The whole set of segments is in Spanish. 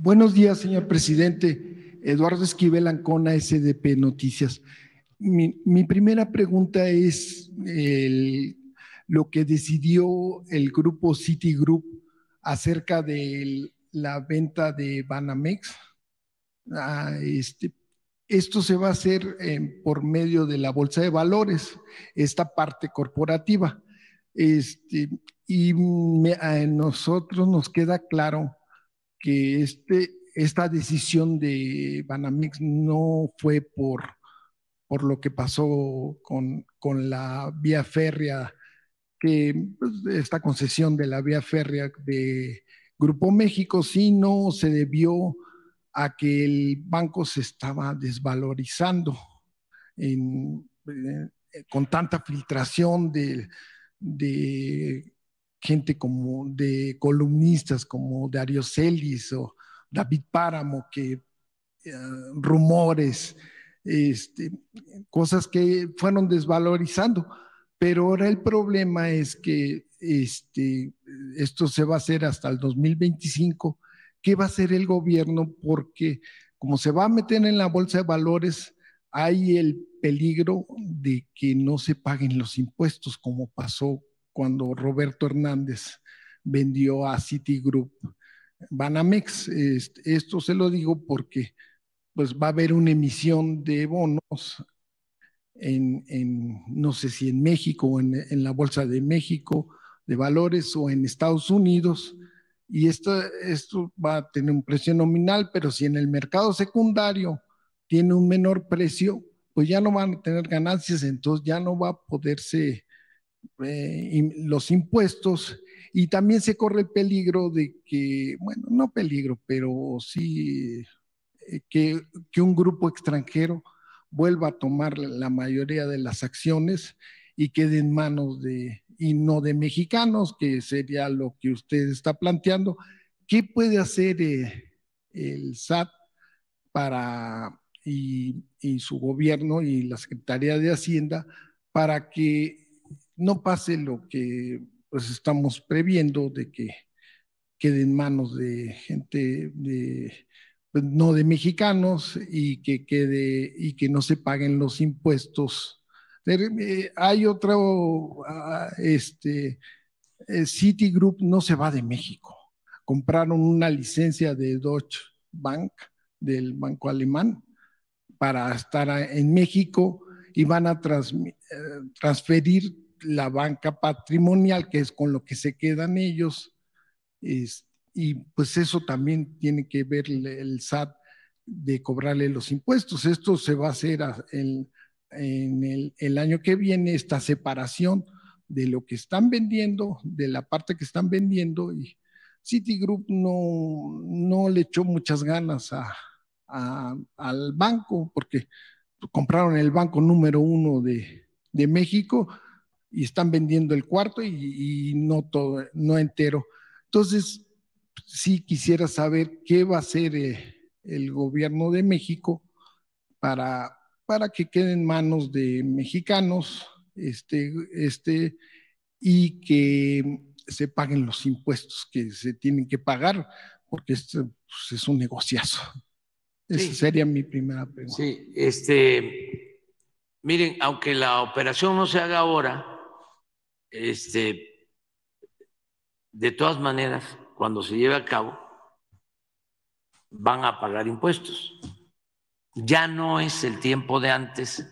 Buenos días, señor presidente. Eduardo Esquivel Ancona, SDP Noticias. Mi primera pregunta es lo que decidió el grupo Citigroup acerca de la venta de Banamex. Ah, esto se va a hacer por medio de la Bolsa de Valores, esta parte corporativa. Este, a nosotros nos queda claro que esta decisión de Banamex no fue por lo que pasó con la vía férrea, que pues, esta concesión de la vía férrea de Grupo México, sino se debió a que el banco se estaba desvalorizando con tanta filtración de gente como de columnistas como Darío Celis o David Páramo, que rumores, este, cosas que fueron desvalorizando. Pero ahora el problema es que esto se va a hacer hasta el 2025. ¿Qué va a hacer el gobierno? Porque como se va a meter en la bolsa de valores, hay el peligro de que no se paguen los impuestos, como pasó cuando Roberto Hernández vendió a Citigroup Banamex. Esto se lo digo porque pues va a haber una emisión de bonos no sé si en México o en la Bolsa de México de valores o en Estados Unidos. Y esto va a tener un precio nominal, pero si en el mercado secundario tiene un menor precio, pues ya no van a tener ganancias, entonces ya no va a poderse los impuestos, y también se corre el peligro de que, bueno, no peligro, pero sí que un grupo extranjero vuelva a tomar la mayoría de las acciones y quede en manos y no de mexicanos, que sería lo que usted está planteando. ¿Qué puede hacer el SAT y su gobierno y la Secretaría de Hacienda para que no pase lo que pues estamos previendo, de que quede en manos de gente pues, no de mexicanos, y que no se paguen los impuestos? Hay otro, Citigroup no se va de México. Compraron una licencia de Deutsche Bank, del banco alemán, para estar en México, y van a transferir la banca patrimonial, que es con lo que se quedan ellos. Y pues eso también tiene que ver el SAT, de cobrarle los impuestos. Esto se va a hacer el año que viene, esta separación de lo que están vendiendo, de la parte que están vendiendo. Y Citigroup no le echó muchas ganas al banco, porque compraron el banco número uno de México y están vendiendo el cuarto, y no todo, no entero. Entonces, sí quisiera saber qué va a hacer el gobierno de México para, para que quede en manos de mexicanos, y que se paguen los impuestos que se tienen que pagar, porque esto pues, es un negociazo. Esa Sí, sería mi primera pregunta. sí, miren, aunque la operación no se haga ahora, este, de todas maneras, cuando se lleve a cabo, van a pagar impuestos. Ya no es el tiempo de antes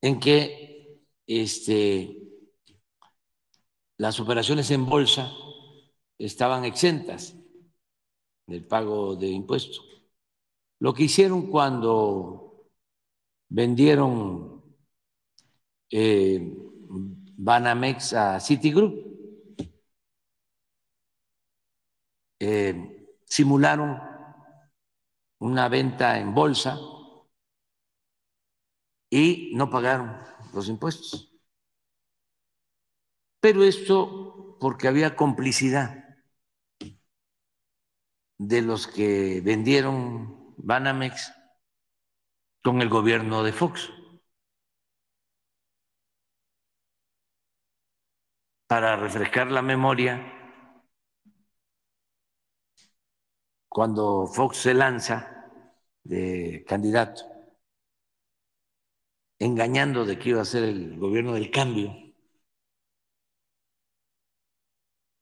en que las operaciones en bolsa estaban exentas del pago de impuestos. Lo que hicieron cuando vendieron Banamex a Citigroup, simularon una venta en bolsa y no pagaron los impuestos. Pero esto porque había complicidad de los que vendieron Banamex con el gobierno de Fox. Para refrescar la memoria, cuando Fox se lanza de candidato, engañando de que iba a ser el gobierno del cambio,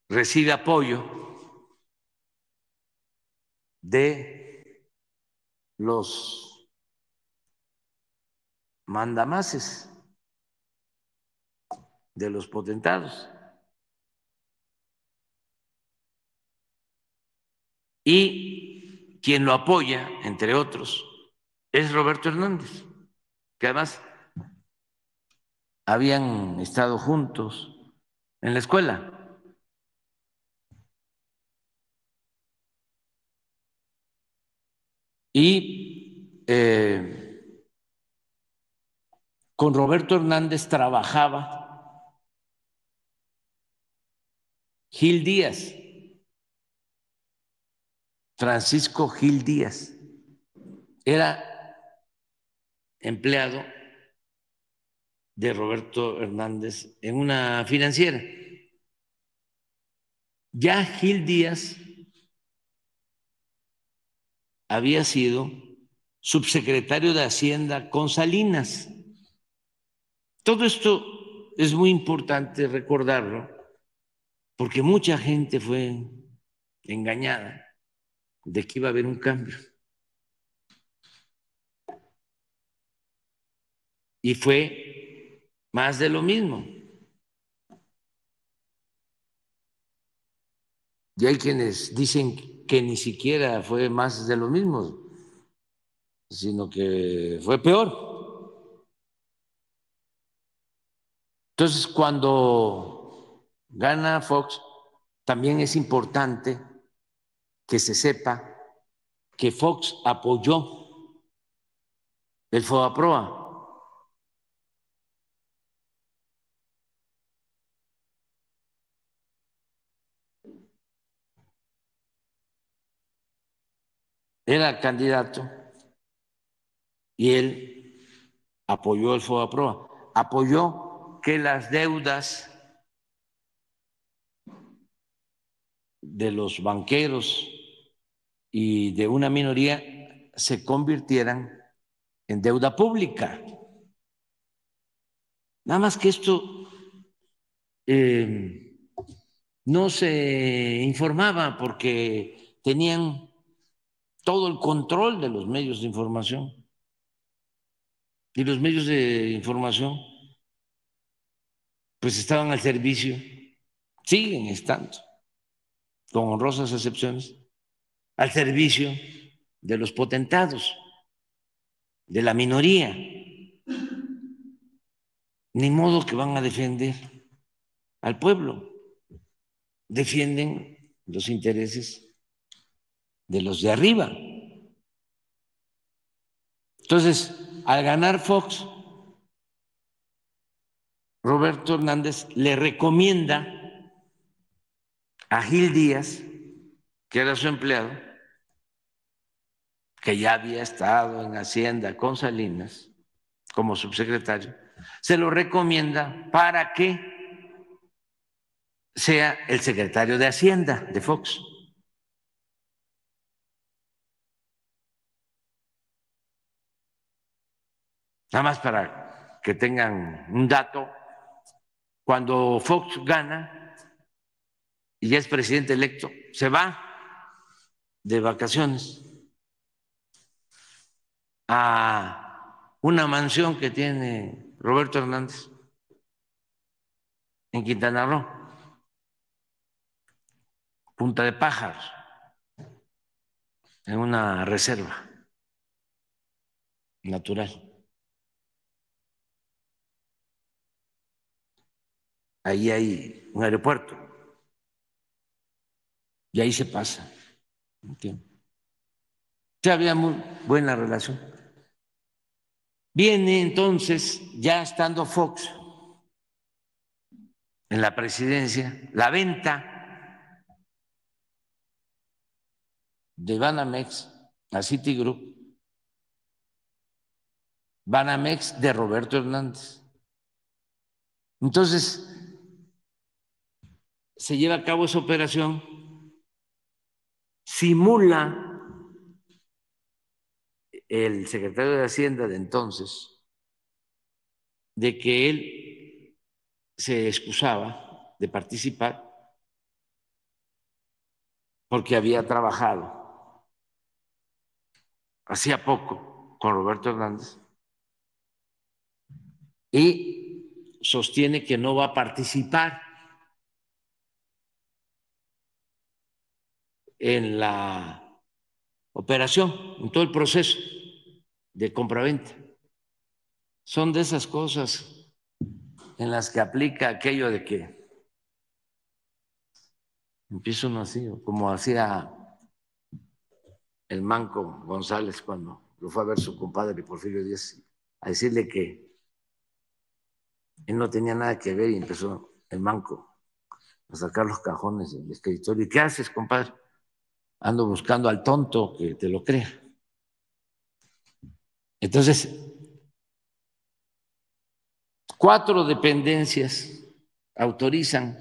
recibe apoyo de los mandamases, de los potentados. Y quien lo apoya, entre otros, es Roberto Hernández, que además habían estado juntos en la escuela. Y con Roberto Hernández trabajaba Gil Díaz, Francisco Gil Díaz. Era empleado de Roberto Hernández en una financiera. Ya Gil Díaz había sido subsecretario de Hacienda con Salinas. Todo esto es muy importante recordarlo porque mucha gente fue engañada de que iba a haber un cambio. Y fue más de lo mismo. Y hay quienes dicen que ni siquiera fue más de lo mismo, sino que fue peor. Entonces, cuando gana Fox, también es importante que se sepa que Fox apoyó el FOBAPROA. Era candidato y él apoyó el FOBAPROA, apoyó que las deudas de los banqueros y de una minoría se convirtieran en deuda pública. Nada más que esto no se informaba porque tenían todo el control de los medios de información. Y los medios de información pues estaban al servicio, siguen estando, con honrosas excepciones, al servicio de los potentados, de la minoría. Ni modo que van a defender al pueblo, defienden los intereses de los de arriba. Entonces, al ganar Fox, Roberto Hernández le recomienda a Gil Díaz, que era su empleado, que ya había estado en Hacienda con Salinas como subsecretario, se lo recomienda para que sea el secretario de Hacienda de Fox. Nada más para que tengan un dato, cuando Fox gana y ya es presidente electo, se va de vacaciones a una mansión que tiene Roberto Hernández en Quintana Roo, Punta de Pájaros, en una reserva natural. Ahí hay un aeropuerto y ahí se pasa un tiempo. Ya había muy buena relación. Viene entonces, ya estando Fox en la presidencia, la venta de Banamex a Citigroup, Banamex de Roberto Hernández. Entonces, se lleva a cabo esa operación, simula el secretario de Hacienda de entonces de que él se excusaba de participar porque había trabajado hacía poco con Roberto Hernández y sostiene que no va a participar en la operación, en todo el proceso de compraventa. Son de esas cosas en las que aplica aquello de que empieza uno así, como hacía el Manco González cuando lo fue a ver su compadre Porfirio Díaz, a decirle que él no tenía nada que ver y empezó el Manco a sacar los cajones del escritorio. ¿Y qué haces, compadre? Ando buscando al tonto que te lo crea. Entonces, 4 dependencias autorizan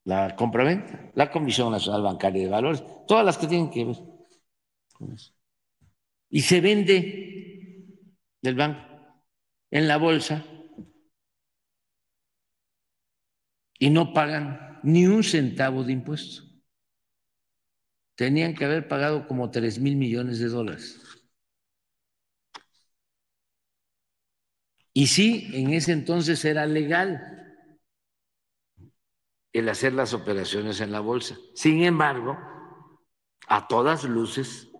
la compraventa, la Comisión Nacional Bancaria de Valores, todas las que tienen que ver con eso. Y se vende del banco en la bolsa y no pagan ni un centavo de impuesto. Tenían que haber pagado como 3,000 millones de dólares. Y sí, en ese entonces era legal el hacer las operaciones en la bolsa. Sin embargo, a todas luces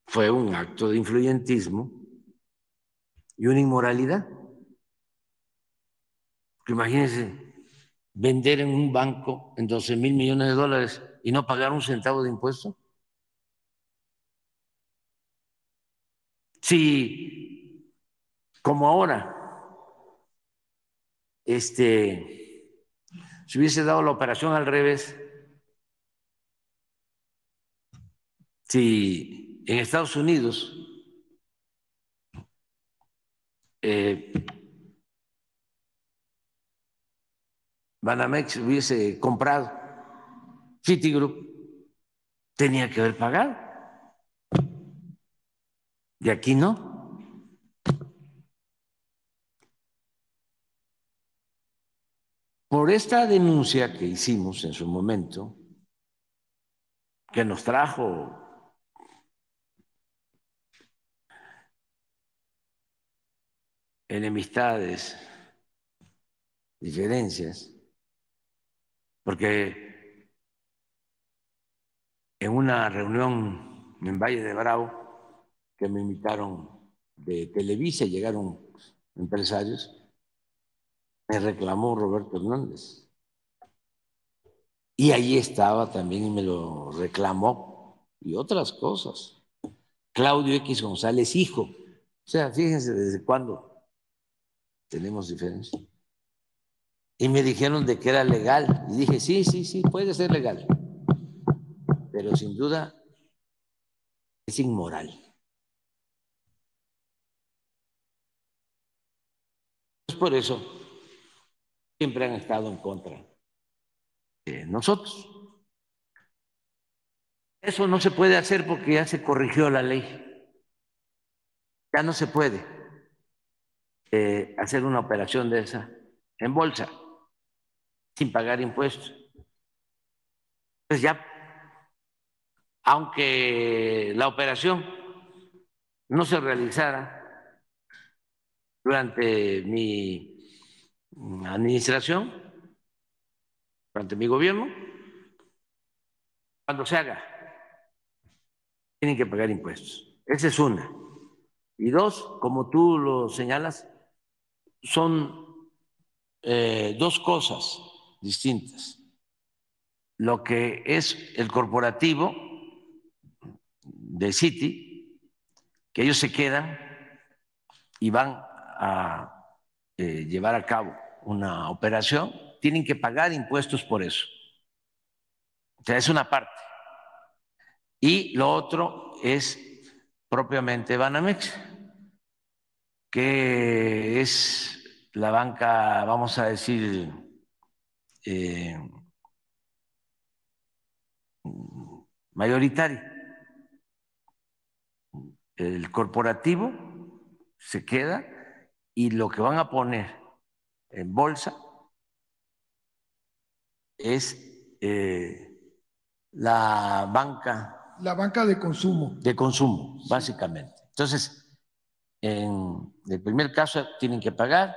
fue un acto de influyentismo y una inmoralidad. Imagínense vender en un banco en 12,000 millones de dólares y no pagar un centavo de impuesto. Si, como ahora, se hubiese dado la operación al revés, si en Estados Unidos Banamex hubiese comprado Citigroup, tenía que haber pagado. Y aquí no. Por esta denuncia que hicimos en su momento, que nos trajo enemistades, diferencias, porque en una reunión en Valle de Bravo, que me invitaron de Televisa, llegaron empresarios, me reclamó Roberto Hernández. Y ahí estaba también y me lo reclamó, y otras cosas. Claudio X González, hijo. O sea, fíjense desde cuándo tenemos diferencias. Y me dijeron de que era legal. Y dije, sí, sí, sí, puede ser legal. Pero sin duda es inmoral. Pues por eso siempre han estado en contra de nosotros. Eso no se puede hacer porque ya se corrigió la ley. Ya no se puede hacer una operación de esa en bolsa sin pagar impuestos. Pues ya, aunque la operación no se realizara durante mi administración, durante mi gobierno, cuando se haga, tienen que pagar impuestos. Esa es una. Y dos, como tú lo señalas, son dos cosas distintas. Lo que es el corporativo de Citi, que ellos se quedan y van a llevar a cabo una operación, tienen que pagar impuestos por eso. O sea, es una parte. Y lo otro es propiamente Banamex, que es la banca, vamos a decir, mayoritario. El corporativo se queda y lo que van a poner en bolsa es la banca. La banca de consumo. De consumo, básicamente. Entonces, en el primer caso tienen que pagar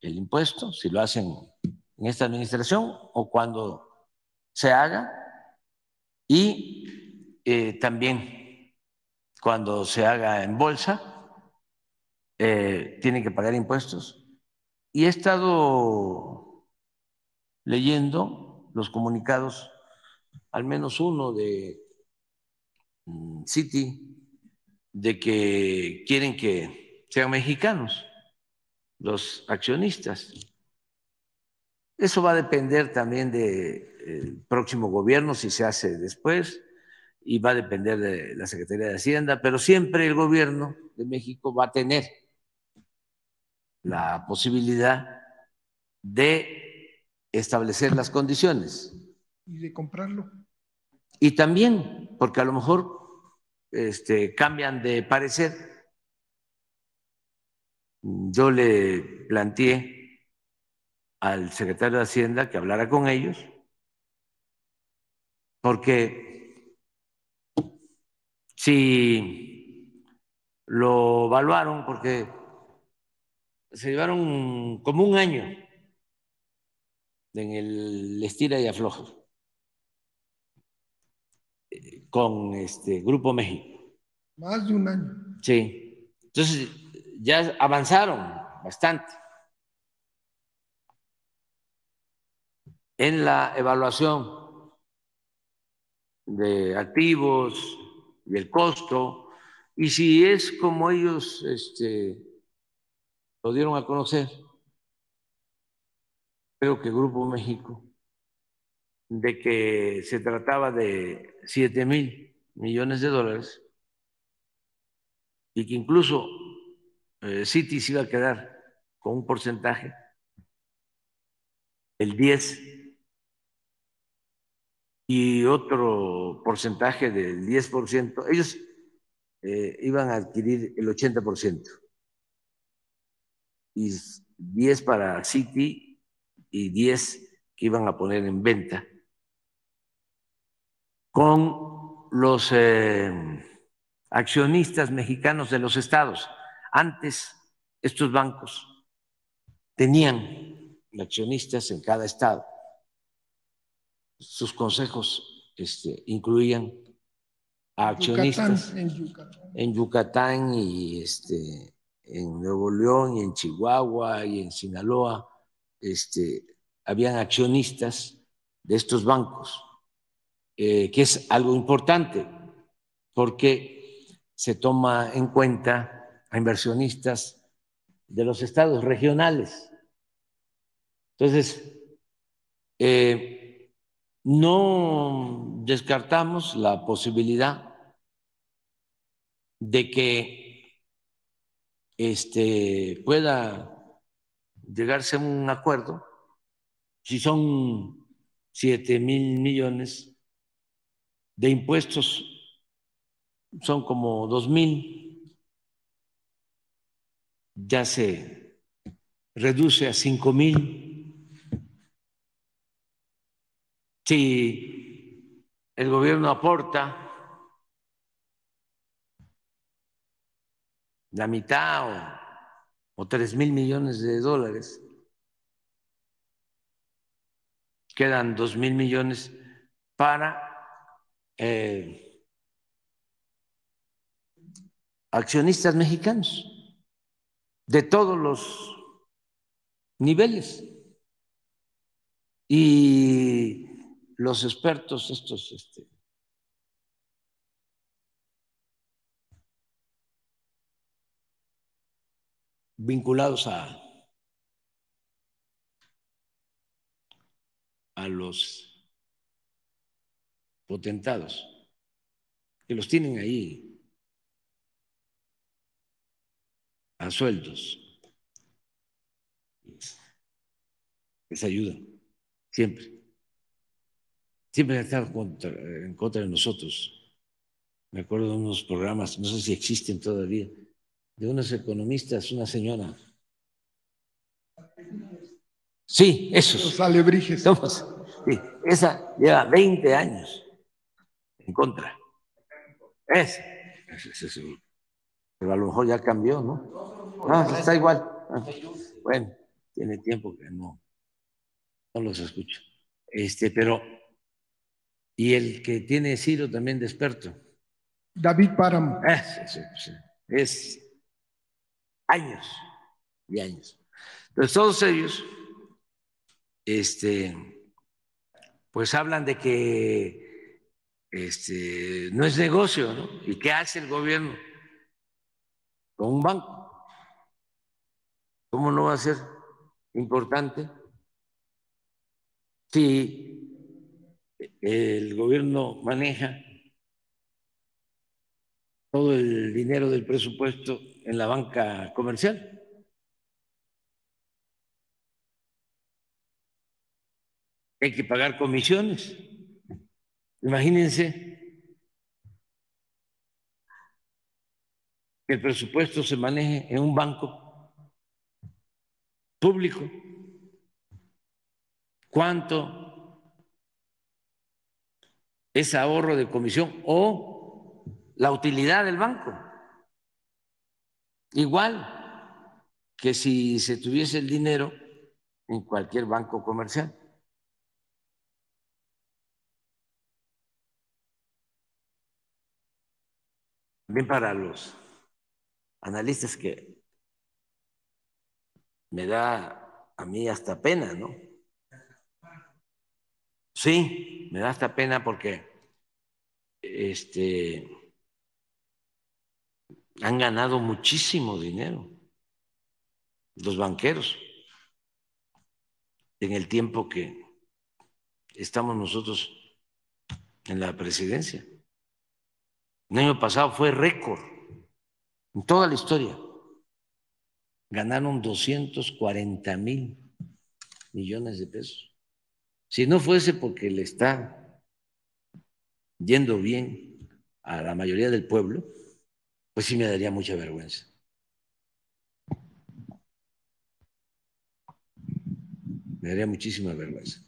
el impuesto, si lo hacen en esta administración o cuando se haga, y también cuando se haga en bolsa, tienen que pagar impuestos. Y he estado leyendo los comunicados, al menos uno de Citi, de que quieren que sean mexicanos los accionistas. Eso va a depender también del próximo gobierno, si se hace después, y va a depender de la Secretaría de Hacienda, pero siempre el gobierno de México va a tener la posibilidad de establecer las condiciones. Y de comprarlo. Y también, porque a lo mejor cambian de parecer. Yo le planteé al secretario de Hacienda que hablara con ellos, porque si lo evaluaron, porque se llevaron como un año en el estira y afloja con Grupo México. Más de un año. Sí. Entonces ya avanzaron bastante en la evaluación de activos y el costo, y si es como ellos lo dieron a conocer, creo que Grupo México, de que se trataba de 7,000 millones de dólares y que incluso Citi se iba a quedar con un porcentaje, el 10, y otro porcentaje del 10%, ellos iban a adquirir el 80%, y 10 para Citi y 10 que iban a poner en venta con los accionistas mexicanos de los estados. Antes, estos bancos tenían accionistas en cada estado. Sus consejos incluían a accionistas en Yucatán y en Nuevo León y en Chihuahua y en Sinaloa. Habían accionistas de estos bancos, que es algo importante porque se toma en cuenta a inversionistas de los estados regionales. Entonces, no descartamos la posibilidad de que pueda llegarse a un acuerdo. Si son 7,000 millones de impuestos, son como 2,000, ya se reduce a 5,000. Si el gobierno aporta la mitad o 3,000 millones de dólares, quedan 2,000 millones para accionistas mexicanos de todos los niveles. Y los expertos estos vinculados a los potentados, que los tienen ahí a sueldos, les ayudan siempre. siempre ha estado en contra de nosotros. Me acuerdo de unos programas, no sé si existen todavía, de unos economistas, una señora. Sí, esos. Los alebrijes. Sí, esa lleva 20 años en contra. Es, pero a lo mejor ya cambió, ¿no? No, está igual. Bueno, tiene tiempo que no los escucho. Pero, y el que tiene Ciro también de experto. David Páramo. Es años y años. Entonces, todos ellos, pues hablan de que no es negocio, ¿no? ¿Y qué hace el gobierno con un banco? ¿Cómo no va a ser importante si el gobierno maneja todo el dinero del presupuesto en la banca comercial? Hay que pagar comisiones. Imagínense que el presupuesto se maneje en un banco público. ¿Cuánto es ahorro de comisión o la utilidad del banco? Igual que si se tuviese el dinero en cualquier banco comercial. También para los analistas que me da a mí hasta pena, ¿no? Sí, me da hasta pena porque han ganado muchísimo dinero los banqueros en el tiempo que estamos nosotros en la presidencia. El año pasado fue récord en toda la historia. Ganaron 240,000 millones de pesos. Si no fuese porque le está yendo bien a la mayoría del pueblo, pues sí me daría mucha vergüenza. Me daría muchísima vergüenza.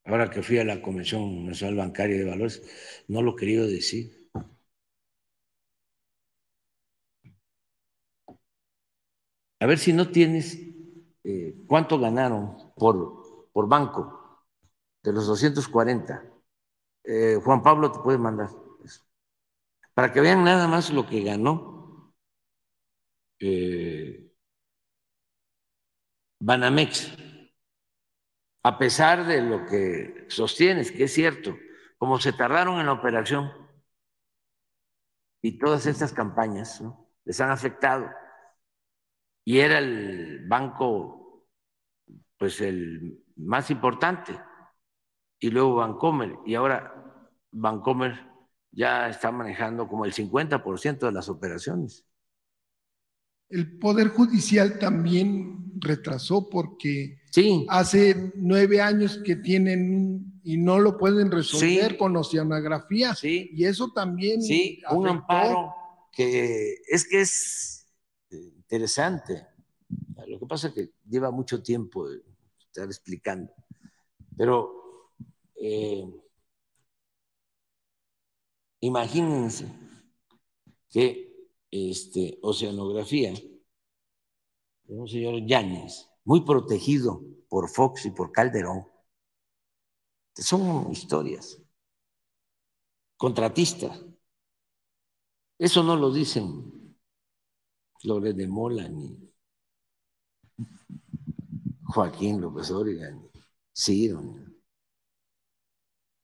Ahora que fui a la Convención Nacional Bancaria de Valores, no lo he querido decir. A ver si no tienes cuánto ganaron por banco de los 240. Juan Pablo te puede mandar eso, para que vean nada más lo que ganó Banamex, a pesar de lo que sostienes, que es cierto, como se tardaron en la operación y todas estas campañas, ¿no?, les han afectado. Y era el banco, pues el más importante, y luego Bancomer, y ahora Bancomer ya está manejando como el 50% de las operaciones. El Poder Judicial también retrasó porque sí, hace 9 años que tienen y no lo pueden resolver sí, con oceanografía, sí, y eso también sí, un afectó. amparo que es interesante. Lo que pasa es que lleva mucho tiempo de estar explicando, pero imagínense que oceanografía de un señor Yáñez, muy protegido por Fox y por Calderón, son historias, contratistas. Eso no lo dicen Flores de Mola, ni Joaquín López Oria, ni Ciro.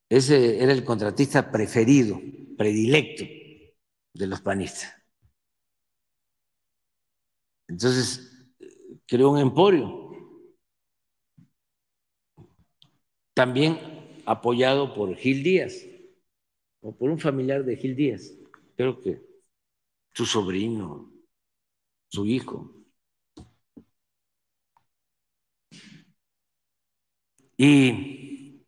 Ese era el contratista preferido, predilecto de los panistas. Entonces, creó un emporio, también apoyado por Gil Díaz, o por un familiar de Gil Díaz, creo que su sobrino, su hijo. Y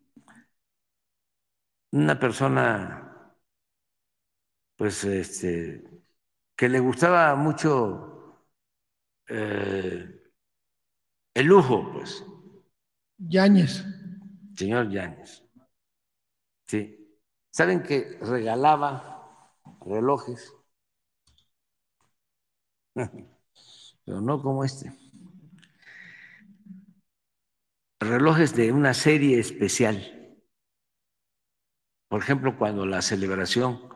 una persona, pues, que le gustaba mucho el lujo, pues, Yáñez. señor Yáñez. Sí. ¿Saben que regalaba relojes? Pero no como este. Relojes de una serie especial. Por ejemplo, cuando la celebración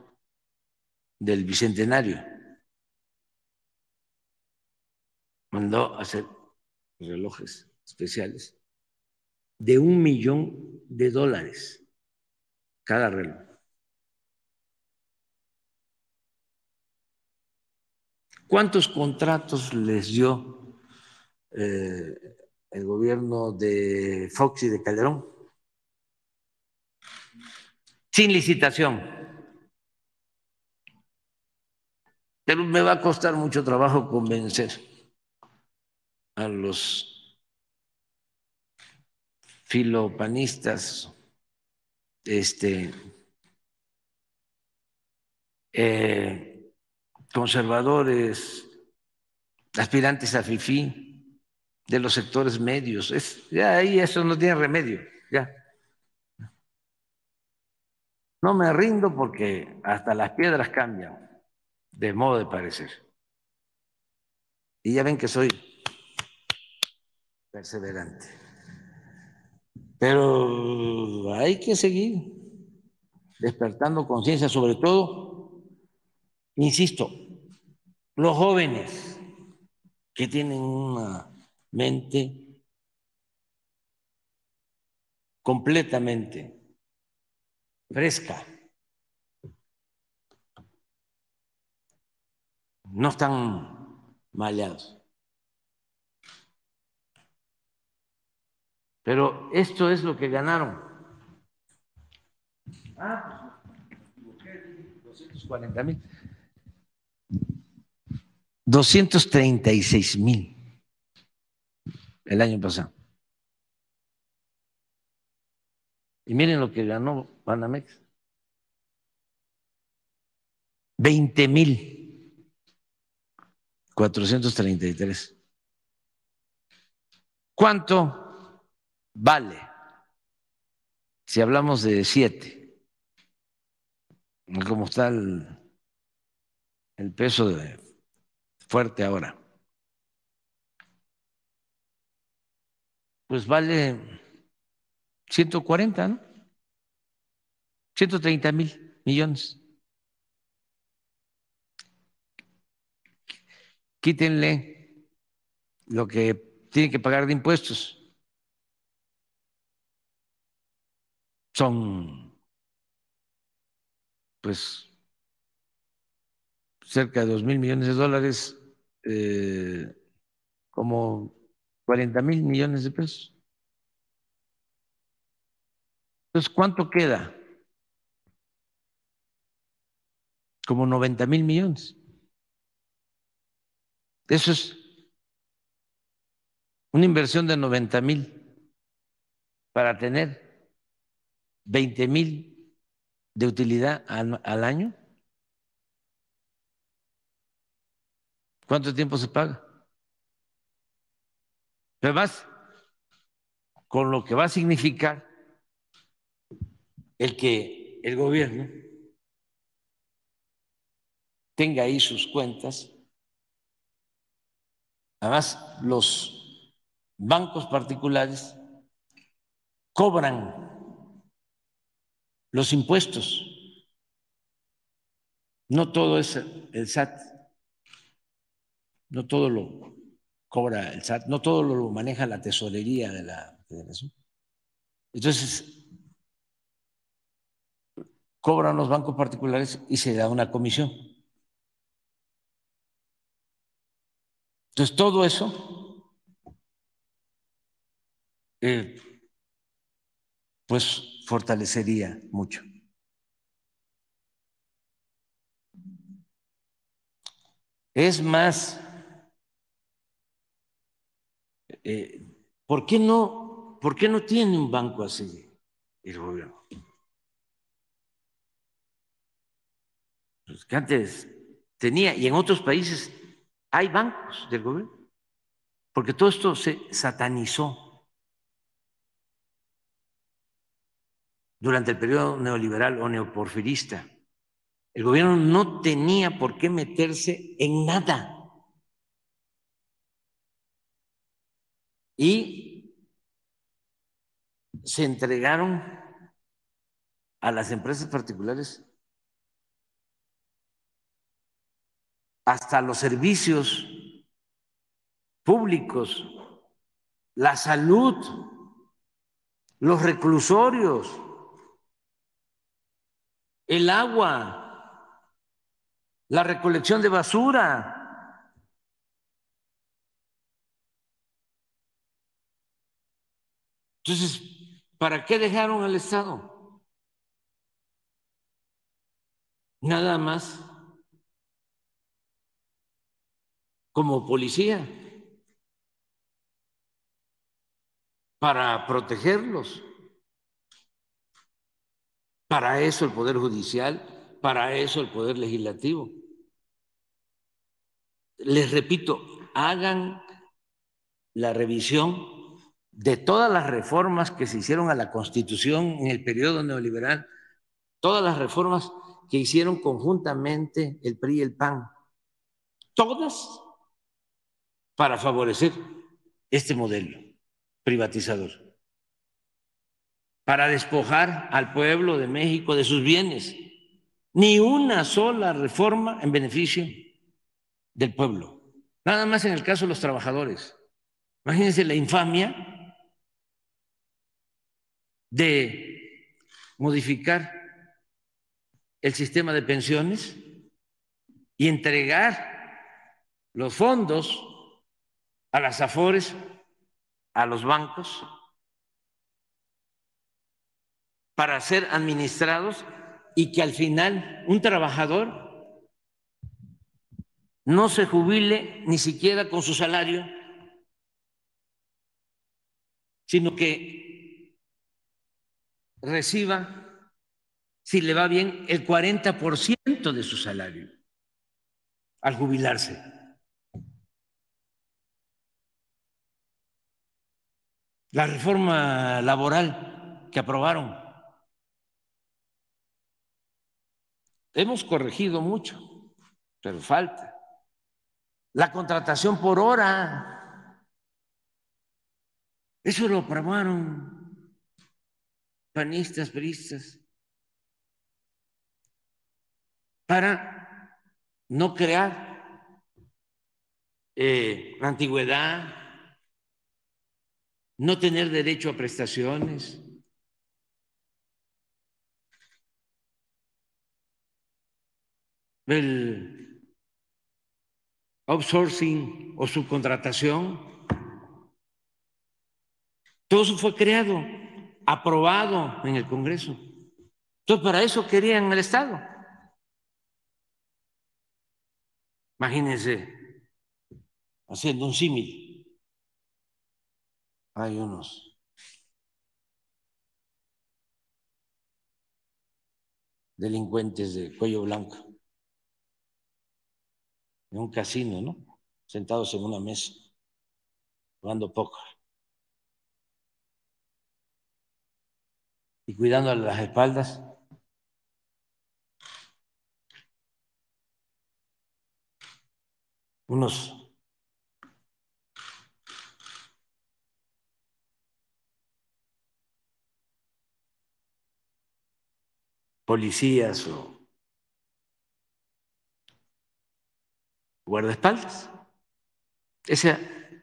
del Bicentenario mandó hacer relojes especiales de $1,000,000 cada reloj. ¿Cuántos contratos les dio el gobierno de Fox y de Calderón? Sin licitación. Pero me va a costar mucho trabajo convencer a los filopanistas, conservadores, aspirantes a FIFI, de los sectores medios. Ya ahí eso no tiene remedio. Ya. No me rindo porque hasta las piedras cambian de modo de parecer. Y ya ven que soy perseverante. Pero hay que seguir despertando conciencia, sobre todo, insisto, los jóvenes que tienen una mente completamente fresca, no están maleados. Pero esto es lo que ganaron. 240,000. 236,000 el año pasado. Y miren lo que ganó Banamex. 20,433. ¿Cuánto vale? Si hablamos de 7, como está el peso fuerte ahora, pues vale 140, ¿no? 130,000,000,000. Quítenle lo que tiene que pagar de impuestos. Son, pues, cerca de $2,000,000,000, como 40,000,000,000 de pesos. Entonces, ¿cuánto queda? Como 90,000,000,000. Eso es una inversión de 90,000 para tener 20,000 de utilidad al año. ¿Cuánto tiempo se paga? Además, con lo que va a significar el que el gobierno tenga ahí sus cuentas. Además, los bancos particulares cobran los impuestos. No todo es el SAT, no todo lo cobra el SAT, no todo lo maneja la tesorería de la Federación. Entonces, cobran los bancos particulares y se da una comisión. Entonces, todo eso, pues, fortalecería mucho. Es más, ¿por qué no tiene un banco así el gobierno? pues, que antes tenía, y en otros países hay bancos del gobierno, porque todo esto se satanizó durante el periodo neoliberal o neoporfirista. El gobierno no tenía por qué meterse en nada. Y se entregaron a las empresas particulares hasta los servicios públicos, la salud, los reclusorios, el agua, la recolección de basura. Entonces, ¿para qué dejaron al Estado? Nada más como policía, para protegerlos. Para eso el Poder Judicial, para eso el Poder Legislativo. Les repito, hagan la revisión de todas las reformas que se hicieron a la Constitución en el periodo neoliberal, todas las reformas que hicieron conjuntamente el PRI y el PAN, todas para favorecer este modelo privatizador, para despojar al pueblo de México de sus bienes. Ni una sola reforma en beneficio del pueblo. Nada más en el caso de los trabajadores. Imagínense la infamia de modificar el sistema de pensiones y entregar los fondos a las AFORES, a los bancos, para ser administrados y que al final un trabajador no se jubile ni siquiera con su salario, sino que reciba, si le va bien, el 40% de su salario al jubilarse. La reforma laboral que aprobaron. Hemos corregido mucho, pero falta. La contratación por hora. Eso lo aprobaron panistas, priistas, para no crear antigüedad, no tener derecho a prestaciones. El outsourcing o subcontratación, todo eso fue creado, aprobado en el Congreso. Entonces, para eso querían el Estado. Imagínense, haciendo un símil, hay unos delincuentes de cuello blanco en un casino, ¿no? Sentados en una mesa, jugando póker y cuidando las espaldas unos policías o guardaespaldas.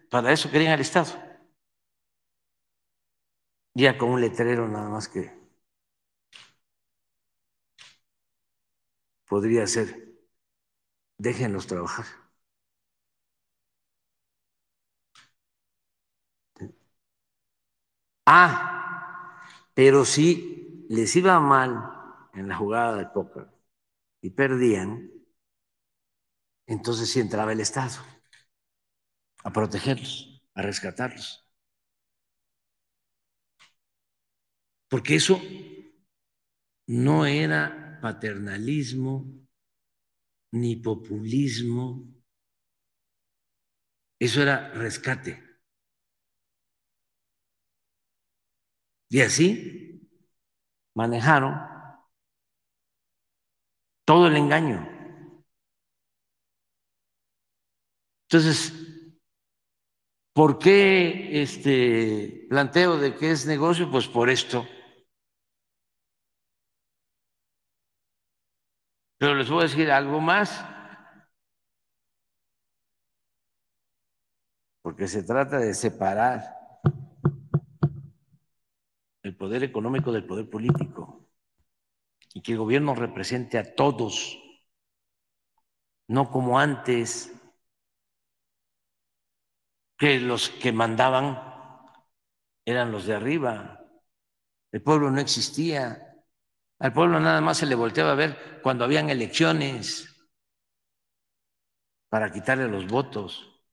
Para eso querían al Estado. Ya con un letrero nada más que podría ser, déjenlos trabajar. Pero si les iba mal en la jugada de póker y perdían, entonces sí entraba el Estado a protegerlos, a rescatarlos. Porque eso no era paternalismo, ni populismo, eso era rescate. Y así manejaron todo el engaño. Entonces, ¿por qué planteo de que es negocio? Pues por esto. Pero les voy a decir algo más, porque se trata de separar el poder económico del poder político y que el gobierno represente a todos, no como antes, que los que mandaban eran los de arriba, el pueblo no existía, al pueblo nada más se le volteaba a ver cuando habían elecciones para quitarle los votos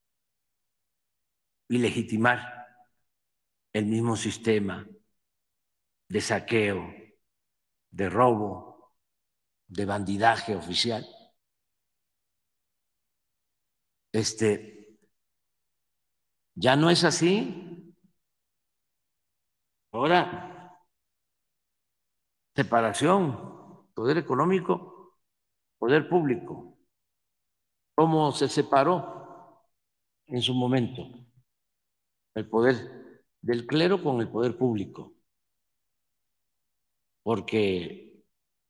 y legitimar el mismo sistema de saqueo, de robo, de bandidaje oficial. Ya no es así. Ahora, separación, poder económico, poder público. ¿Cómo se separó en su momento el poder del clero con el poder público? Porque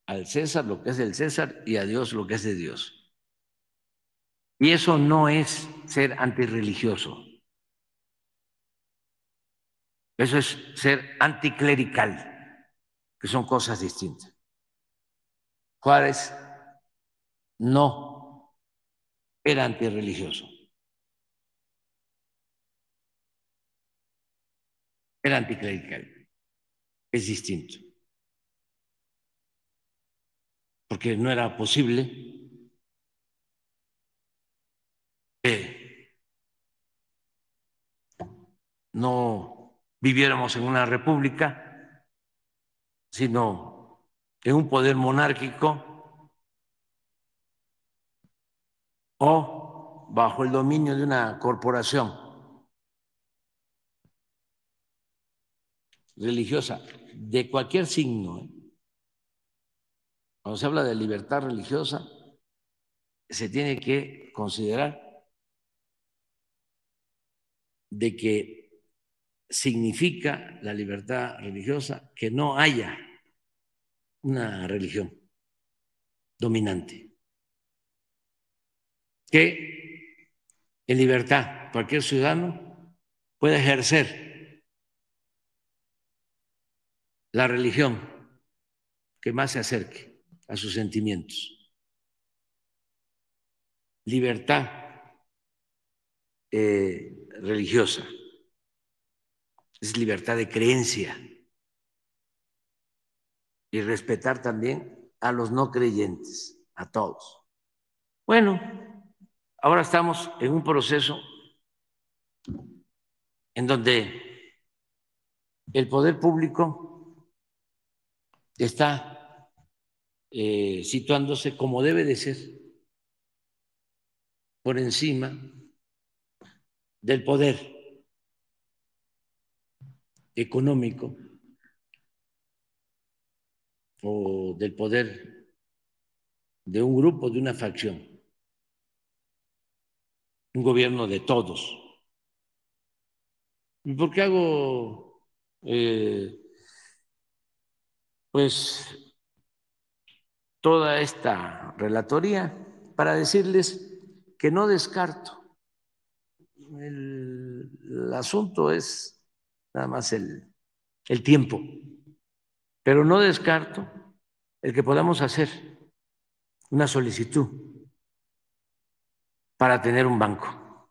al César lo que es del César y a Dios lo que es de Dios. Y eso no es ser antirreligioso. Eso es ser anticlerical, que son cosas distintas. Juárez no era antirreligioso, era anticlerical. Es distinto, porque no era posible que no viviéramos en una república, sino en un poder monárquico o bajo el dominio de una corporación religiosa de cualquier signo. Cuando se habla de libertad religiosa, se tiene que considerar de que significa la libertad religiosa que no haya una religión dominante, que en libertad cualquier ciudadano pueda ejercer la religión que más se acerque a sus sentimientos. Libertad religiosa es libertad de creencia y respetar también a los no creyentes, a todos. Bueno, ahora estamos en un proceso en donde el poder público está situándose como debe de ser, por encima del poder económico o del poder de un grupo, de una facción, un gobierno de todos. ¿Y por qué hago pues toda esta relatoría? Para decirles que no descarto. El asunto es nada más el tiempo, pero no descarto el que podamos hacer una solicitud para tener un banco,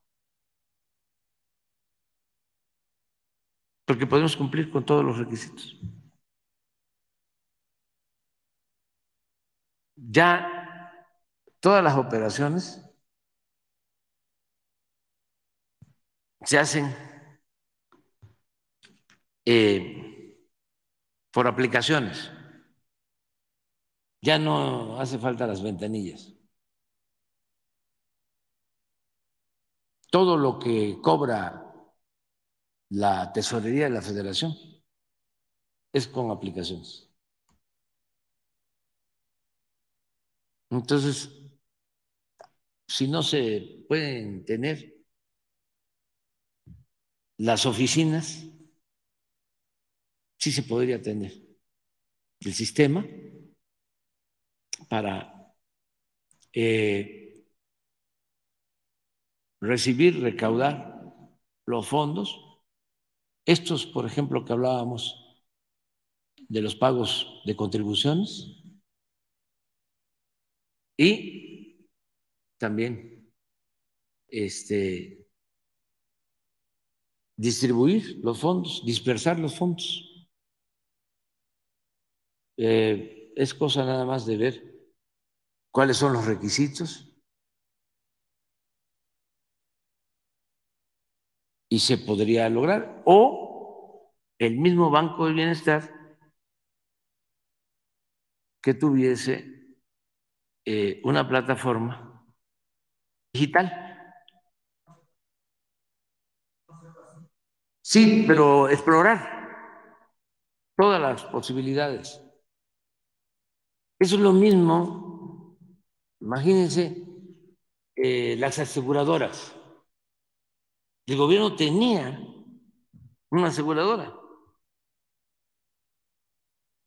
porque podemos cumplir con todos los requisitos. Ya todas las operaciones se hacen por aplicaciones, ya no hace falta las ventanillas. todo lo que cobra la tesorería de la Federación es con aplicaciones. Entonces, si no se pueden tener las oficinas, sí se podría tener el sistema para recibir, recaudar los fondos. Estos, por ejemplo, que hablábamos de los pagos de contribuciones y también distribuir los fondos, dispersar los fondos. Es cosa nada más de ver cuáles son los requisitos y se podría lograr. O el mismo Banco del Bienestar que tuviese una plataforma digital. Sí, pero explorar todas las posibilidades. Eso es lo mismo, imagínense, las aseguradoras. El gobierno tenía una aseguradora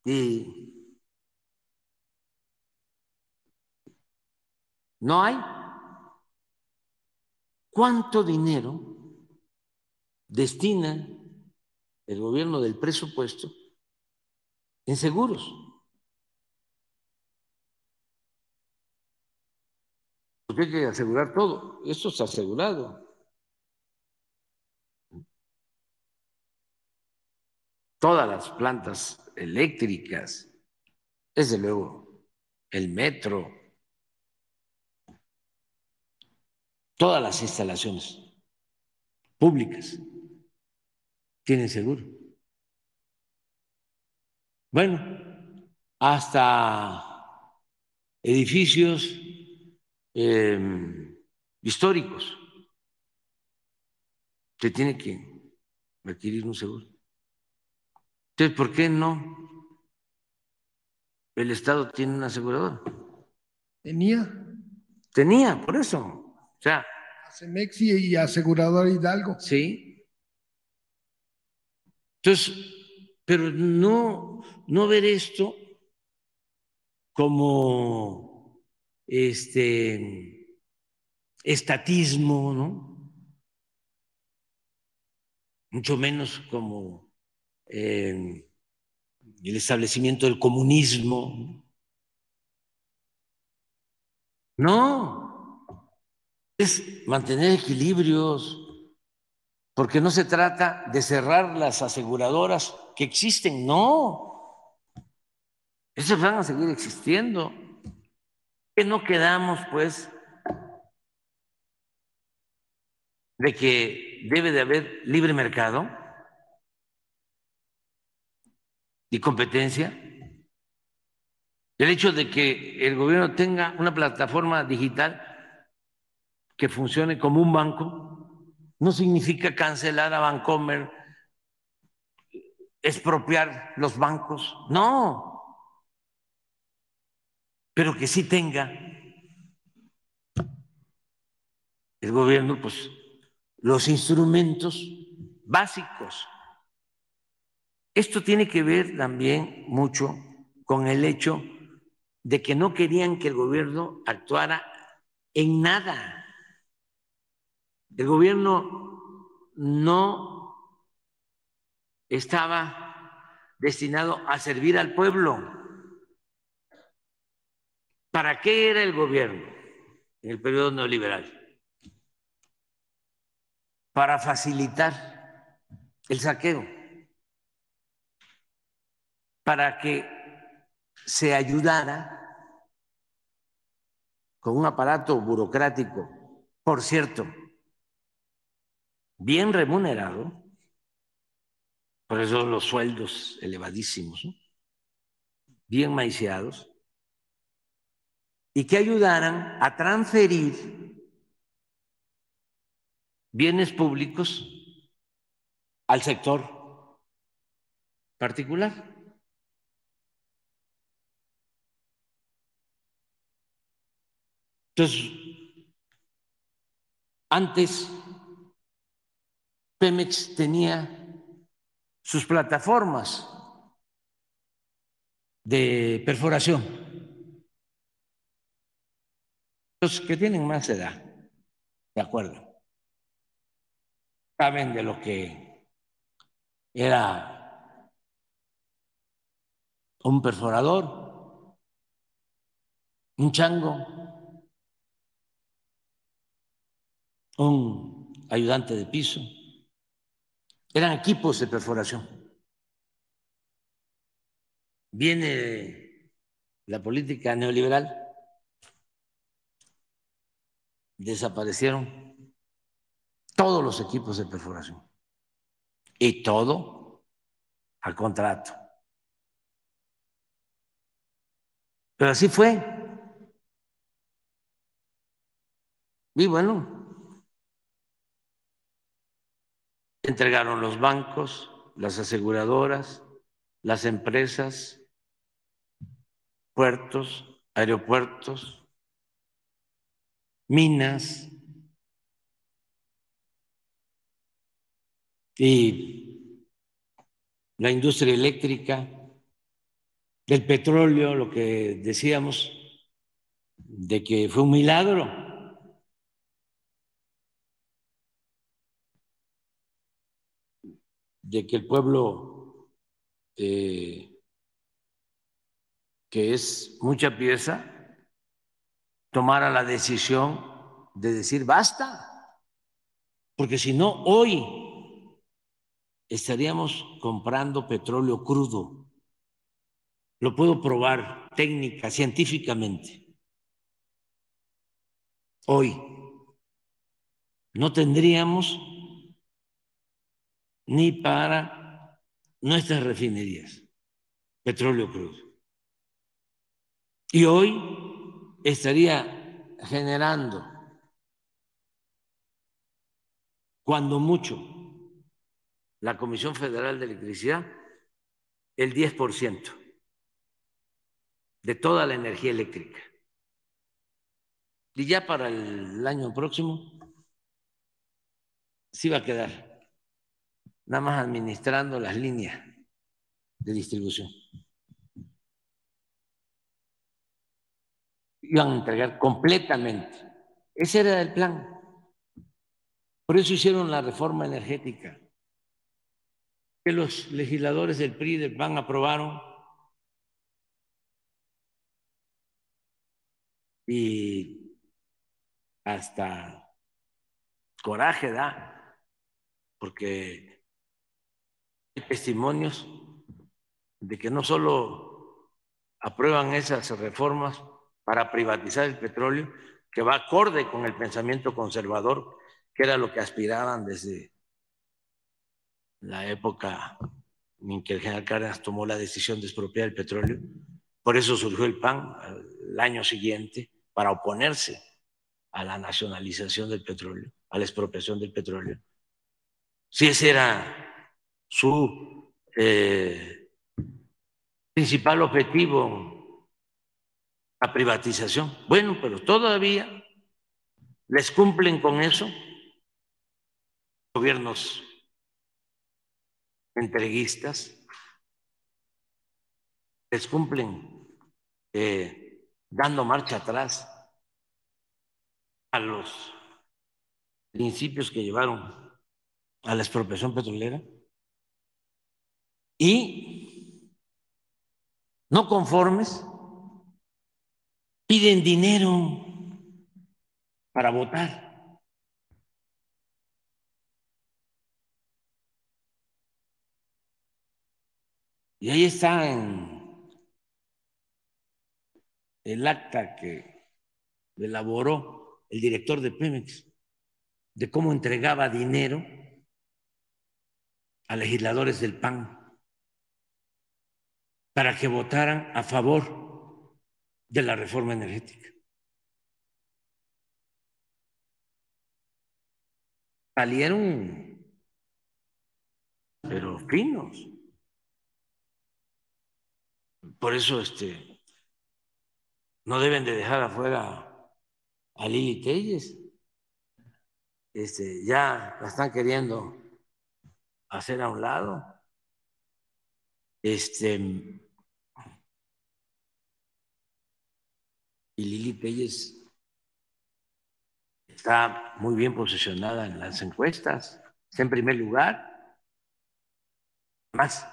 y no hay. ¿Cuánto dinero destina el gobierno del presupuesto en seguros? Porque hay que asegurar todo. Esto está asegurado. Todas las plantas eléctricas, desde luego, el metro, todas las instalaciones públicas tienen seguro. Bueno, hasta edificios históricos se tiene que adquirir un seguro. Entonces, ¿por qué no el Estado tiene una aseguradora? Tenía, por eso. O sea, Cemex y aseguradora Hidalgo. sí. Entonces, pero no ver esto como estatismo, ¿no? Mucho menos como el establecimiento del comunismo. No, es mantener equilibrios, porque no se trata de cerrar las aseguradoras que existen, no, esas van a seguir existiendo. Que no quedamos, pues, de que debe de haber libre mercado y competencia. El hecho de que el gobierno tenga una plataforma digital que funcione como un banco no significa cancelar a Bancomer, expropiar los bancos, no, pero que sí tenga el gobierno, pues, los instrumentos básicos. Esto tiene que ver también mucho con el hecho de que no querían que el gobierno actuara en nada. El gobierno no estaba destinado a servir al pueblo. ¿Para qué era el gobierno en el periodo neoliberal? Para facilitar el saqueo, para que se ayudara con un aparato burocrático, por cierto, bien remunerado, por eso los sueldos elevadísimos, ¿no? Bien maiciados, y que ayudaran a transferir bienes públicos al sector particular. Entonces, antes Pemex tenía sus plataformas de perforación. Los que tienen más edad, de acuerdo, saben de lo que era un perforador, un chango, un ayudante de piso. Eran equipos de perforación. Viene la política neoliberal, desaparecieron todos los equipos de perforación y todo a contrato. Pero así fue. Y bueno, entregaron los bancos, las aseguradoras, las empresas, puertos, aeropuertos, minas y la industria eléctrica, del petróleo, lo que decíamos de que fue un milagro. De que el pueblo, que es mucha pieza, tomara la decisión de decir basta, porque si no, hoy estaríamos comprando petróleo crudo. Lo puedo probar técnica, científicamente. Hoy no tendríamos ni para nuestras refinerías petróleo crudo. Y hoy estaría generando, cuando mucho, la Comisión Federal de Electricidad, el 10% de toda la energía eléctrica. Y ya para el año próximo sí va a quedar nada más administrando las líneas de distribución. Iban a entregar completamente. Ese era el plan. Por eso hicieron la reforma energética, que los legisladores del PRI y del PAN aprobaron y hasta coraje da, porque hay testimonios de que no solo aprueban esas reformas para privatizar el petróleo, que va acorde con el pensamiento conservador, que era lo que aspiraban desde la época en que el general Cárdenas tomó la decisión de expropiar el petróleo. Por eso surgió el PAN el año siguiente, para oponerse a la nacionalización del petróleo, a la expropiación del petróleo. Si ese era su principal objetivo, la privatización. Bueno, pero todavía les cumplen con eso gobiernos entreguistas, les cumplen dando marcha atrás a los principios que llevaron a la expropiación petrolera y no conformes piden dinero para votar. Y ahí está en el acta que elaboró el director de Pemex, de cómo entregaba dinero a legisladores del PAN para que votaran a favor de la reforma energética. salieron, pero finos. Por eso no deben de dejar afuera a Lili Telles. Ya la están queriendo hacer a un lado. Y Lili Telles está muy bien posicionada en las encuestas, está en primer lugar, más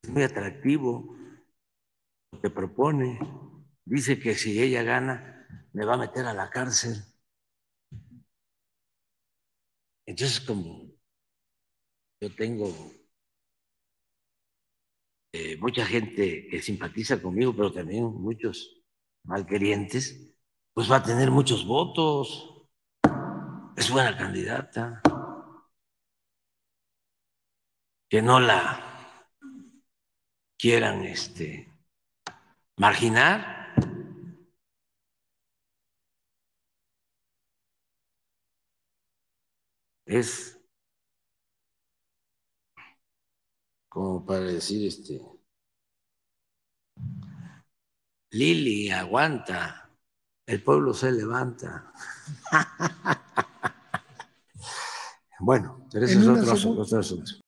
es muy atractivo lo que propone. Dice que si ella gana, me va a meter a la cárcel. Entonces, como yo tengo mucha gente que simpatiza conmigo, pero también muchos malquerientes, pues va a tener muchos votos. Es buena candidata. Que no la quieran marginar. Es como para decir, Lili, aguanta, el pueblo se levanta. Bueno, pero ese es otro asunto.